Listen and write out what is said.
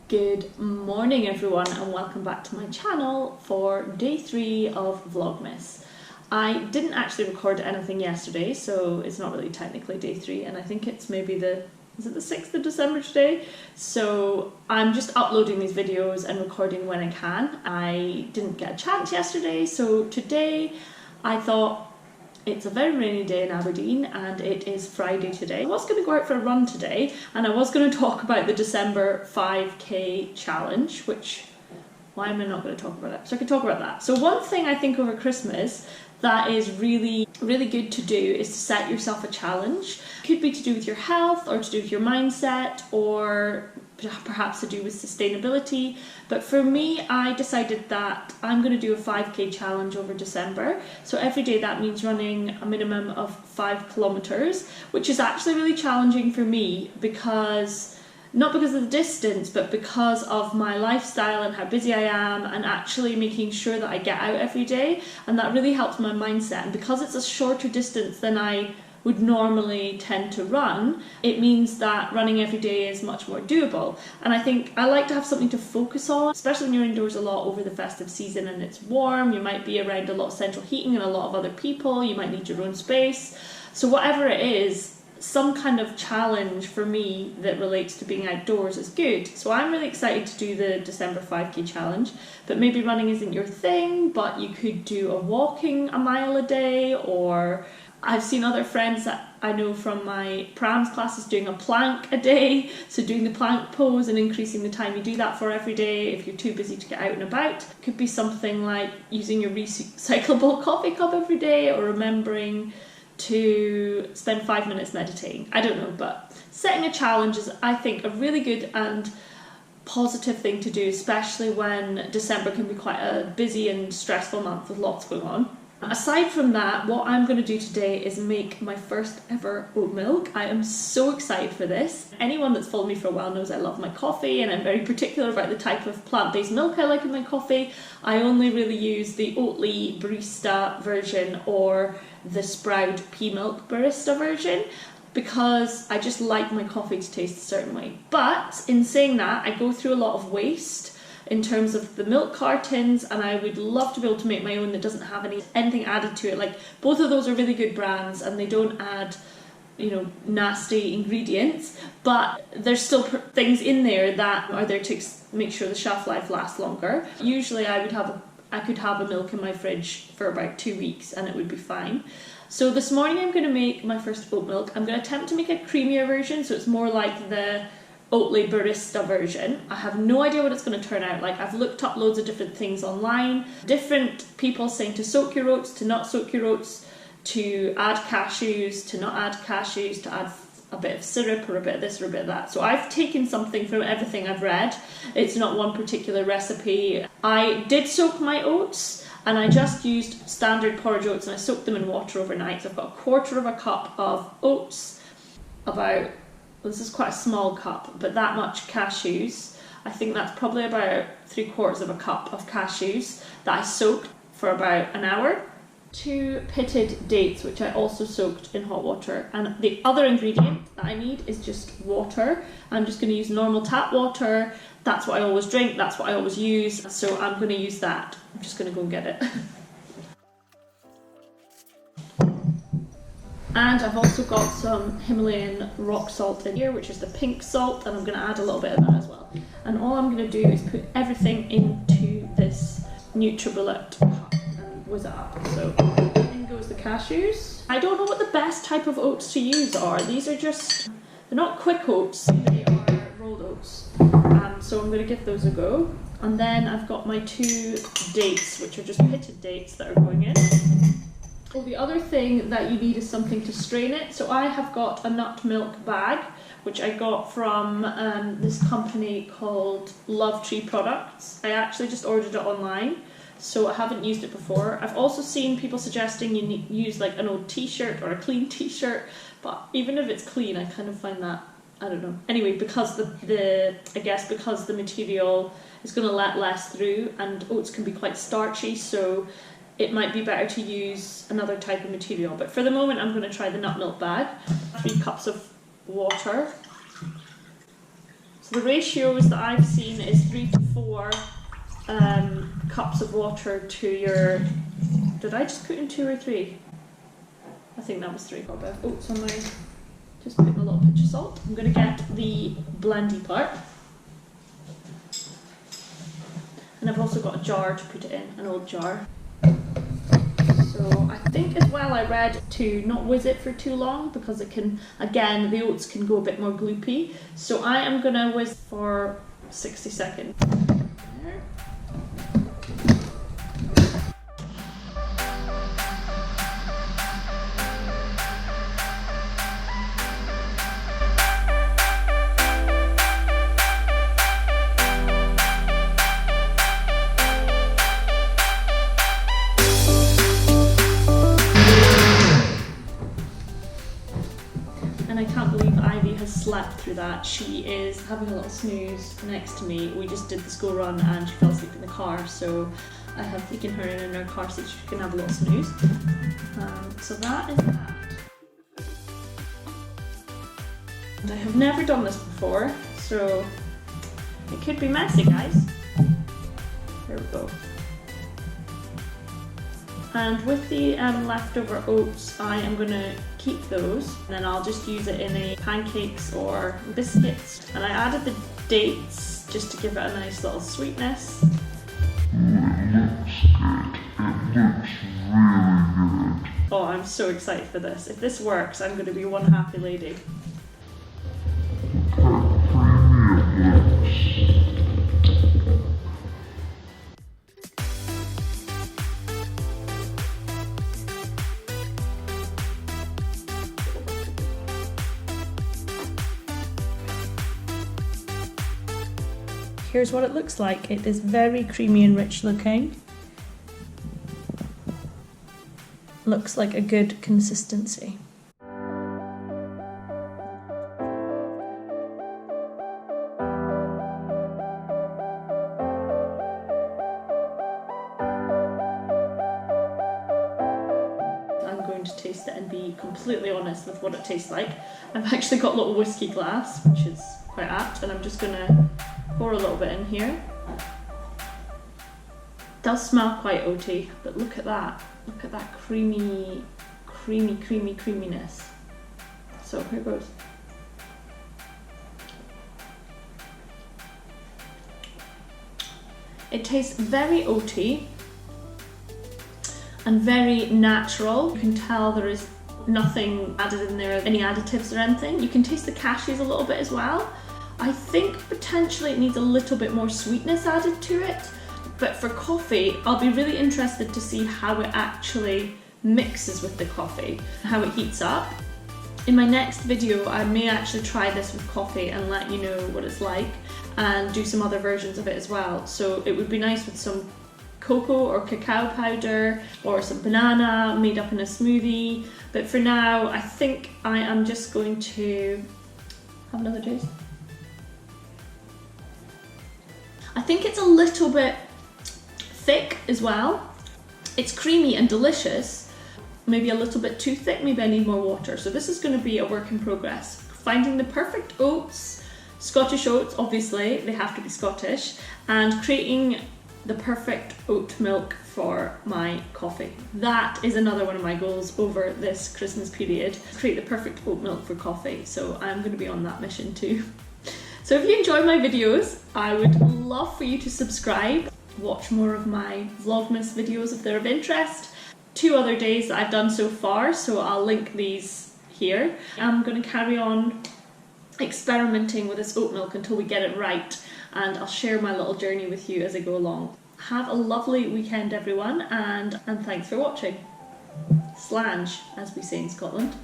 Good morning everyone and welcome back to my channel for day 3 of Vlogmas. I didn't actually record anything yesterday, so it's not really technically day 3, and I think it's maybe is it the 6th of December today? So I'm just uploading these videos and recording when I can. I didn't get a chance yesterday, so today I thought it's a very rainy day in Aberdeen and it is Friday today. I was going to go out for a run today and I was going to talk about the December 5k challenge, which, why am I not going to talk about it? So I could talk about that. So one thing I think over Christmas that is really good to do is to set yourself a challenge. It could be to do with your health or to do with your mindset or perhaps to do with sustainability, but for me I decided that I'm going to do a 5k challenge over December. So every day that means running a minimum of 5 kilometers, which is actually really challenging for me because not because of the distance, but because of my lifestyle and how busy I am, and actually making sure that I get out every day, and that really helps my mindset. And because it's a shorter distance than I would normally tend to run, it means that running every day is much more doable. And I think I like to have something to focus on, especially when you're indoors a lot over the festive season and it's warm. You might be around a lot of central heating and a lot of other people. You might need your own space. So whatever it is, some kind of challenge for me that relates to being outdoors is good. So I'm really excited to do the December 5k challenge, but maybe running isn't your thing, but you could do a walking a mile a day, or I've seen other friends that I know from my prams classes doing a plank a day, so doing the plank pose and increasing the time you do that for every day if you're too busy to get out and about. It could be something like using your recyclable coffee cup every day, or remembering to spend 5 minutes meditating. I don't know, but setting a challenge is, I think, a really good and positive thing to do, especially when December can be quite a busy and stressful month with lots going on. Aside from that, what I'm going to do today is make my first ever oat milk. I am so excited for this. Anyone that's followed me for a while knows I love my coffee, and I'm very particular about the type of plant-based milk I like in my coffee. I only really use the Oatly barista version or the Sprout pea milk barista version, because I just like my coffee to taste a certain way. But in saying that, I go through a lot of waste in terms of the milk cartons, and I would love to be able to make my own that doesn't have anything added to it. Like, both of those are really good brands and they don't add, you know, nasty ingredients, but there's still things in there that are there to make sure the shelf life lasts longer. Usually I could have a milk in my fridge for about 2 weeks and it would be fine. So this morning I'm going to make my first oat milk. I'm going to attempt to make a creamier version, so it's more like the Oatly barista version. I have no idea what it's going to turn out like. I've looked up loads of different things online, different people saying to soak your oats, to not soak your oats, to add cashews, to not add cashews, to add a bit of syrup or a bit of this or a bit of that. So I've taken something from everything I've read. It's not one particular recipe. I did soak my oats and I just used standard porridge oats and I soaked them in water overnight. So I've got 1/4 cup of oats, about, this is quite a small cup, but that much cashews. I think that's probably about 3/4 cup of cashews that I soaked for about an hour. 2 pitted dates, which I also soaked in hot water. And the other ingredient that I need is just water. I'm just going to use normal tap water. That's what I always drink, that's what I always use, so I'm going to use that. I'm just going to go and get it. And I've also got some Himalayan rock salt in here, which is the pink salt, and I'm going to add a little bit of that as well. And all I'm going to do is put everything into this NutriBullet cup and whiz it up. So in goes the cashews. I don't know what the best type of oats to use are. These are just, they're not quick oats, they are rolled oats. So I'm going to give those a go. And then I've got my 2 dates, which are just pitted dates that are going in. Well, the other thing that you need is something to strain it. So I have got a nut milk bag, which I got from this company called Love Tree Products. I actually just ordered it online, so I haven't used it before. I've also seen people suggesting you use like an old t-shirt or a clean t-shirt, but even if it's clean, I kind of find that, I don't know. Anyway, because I guess because the material is going to let less through, and oats can be quite starchy, so it might be better to use another type of material. But for the moment I'm going to try the nut milk bag. 3 cups of water. So the ratios that I've seen is 3 to 4 cups of water to your... Did I just put in 2 or 3? I think that was 3. Got a bit of oats on my... Just putting a little pinch of salt. I'm going to get the blendy part. And I've also got a jar to put it in, an old jar. So I think as well I read to not whiz it for too long because it can, again, the oats can go a bit more gloopy. So I am going to whiz for 60 seconds. And I can't believe Ivy has slept through that. She is having a little snooze next to me. We just did the school run and she fell asleep in the car, so I have taken her in her car seat so she can have a little snooze. So that is that. And I have never done this before, so it could be messy, guys. There we go. And with the leftover oats, I am going to keep those, and then I'll just use it in a pancakes or biscuits. And I added the dates just to give it a nice little sweetness. Oh, I'm so excited for this. If this works, I'm going to be one happy lady. Here's what it looks like. It is very creamy and rich looking. Looks like a good consistency. I'm going to taste it and be completely honest with what it tastes like. I've actually got a little whiskey glass, which is quite apt, and I'm just gonna pour a little bit in here. It does smell quite oaty, but look at that. Look at that creaminess. So here goes. It tastes very oaty and very natural. You can tell there is nothing added in there, any additives or anything. You can taste the cashews a little bit as well. I think potentially it needs a little bit more sweetness added to it, but for coffee, I'll be really interested to see how it actually mixes with the coffee, how it heats up. In my next video, I may actually try this with coffee and let you know what it's like, and do some other versions of it as well. So it would be nice with some cocoa or cacao powder or some banana made up in a smoothie. But for now, I think I am just going to have another taste. I think it's a little bit thick as well. It's creamy and delicious, maybe a little bit too thick, maybe I need more water. So this is going to be a work in progress. Finding the perfect oats, Scottish oats, obviously, they have to be Scottish, and creating the perfect oat milk for my coffee. That is another one of my goals over this Christmas period, create the perfect oat milk for coffee. So I'm going to be on that mission too. So if you enjoy my videos, I would love for you to subscribe, watch more of my Vlogmas videos if they're of interest. 2 other days that I've done so far, so I'll link these here. I'm going to carry on experimenting with this oat milk until we get it right, and I'll share my little journey with you as I go along. Have a lovely weekend everyone, and thanks for watching. Slange, as we say in Scotland.